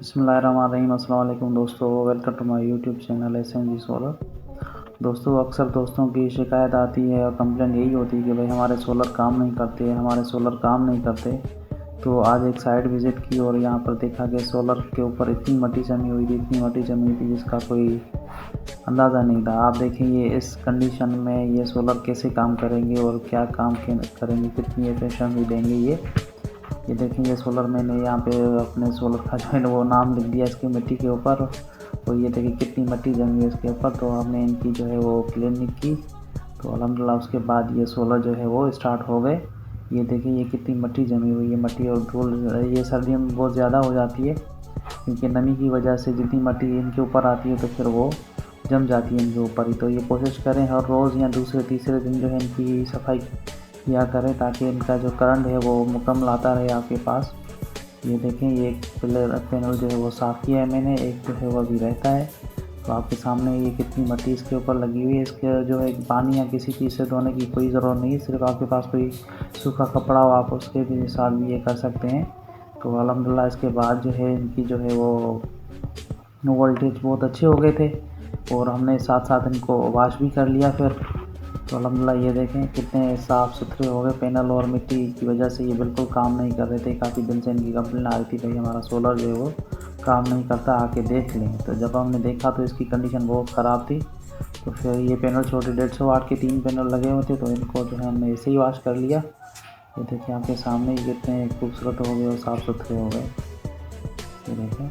बिस्मिल्लाहिर्रहमानिर्रहीम। अस्सलाम वालेकुम दोस्तों, welcome to my YouTube channel SMG solar. दोस्तों, अक्सर दोस्तों की शिकायत आती है और कंप्लेंट यही होती है कि भाई हमारे सोलर काम नहीं करते, हमारे सोलर काम नहीं करते। तो आज एक साइट विज़िट की और यहाँ पर देखा कि सोलर के ऊपर इतनी मट्टी जमी हुई थी, इतनी मट्टी जमी हुई थी जिसका कोई अंदाज़ा नहीं था। आप देखेंगे इस कंडीशन में ये सोलर कैसे काम करेंगे और क्या काम करेंगे, कितनी एफिशिएंसी देंगे ये देखें। ये सोलर मैंने यहाँ पे अपने सोलर का जो है ना वो नाम लिख दिया इसकी मिट्टी के ऊपर। तो ये देखिए कितनी मिट्टी जमी है इसके ऊपर। तो हमने इनकी जो है वो क्लीनिंग की, तो अल्हम्दुलिल्लाह उसके बाद ये सोलर जो है वो स्टार्ट हो गए। ये देखिए ये कितनी मिट्टी जमी हुई है। मिट्टी और धूल ये सर्दियों में बहुत ज़्यादा हो जाती है, क्योंकि नमी की वजह से जितनी मिट्टी इनके ऊपर आती है तो फिर वो जम जाती है इनके ऊपर ही। तो ये कोशिश करें हर रोज़ या दूसरे तीसरे दिन जो है इनकी सफाई किया करें, ताकि इनका जो करंट है वो मुकम्मल आता रहे आपके पास। ये देखें ये एक पैनल जो है वो साफ़ किया है मैंने, एक जो है वो अभी रहता है। तो आपके सामने ये कितनी मिट्टी इसके ऊपर लगी हुई है। इसके जो है पानी या किसी चीज़ से धोने की कोई ज़रूरत नहीं है, सिर्फ आपके पास कोई सूखा कपड़ा हो आप उसके भी साथ भी ये कर सकते हैं। तो अल्हम्दुलिल्लाह इसके बाद जो है इनकी जो है वो वोल्टेज बहुत अच्छे हो गए थे और हमने साथ साथ इनको वॉश भी कर लिया फिर। तो अल्हम्दुलिल्लाह ये देखें कितने साफ़ सुथरे हो गए। पैनल और मिट्टी की वजह से ये बिल्कुल काम नहीं कर रहे थे। काफ़ी दिन से इनकी कंप्लेन आ रही थी भाई हमारा सोलर जो है वो काम नहीं करता, आके देख लें। तो जब हमने देखा तो इसकी कंडीशन बहुत ख़राब थी। तो फिर ये पैनल छोटे 150 वाट के 3 पैनल लगे हुए थे, तो इनको जो है हमने ऐसे ही वॉश कर लिया। ये देखिए आपके सामने ही कितने खूबसूरत हो गए और साफ़ सुथरे हो गए। ये देखें।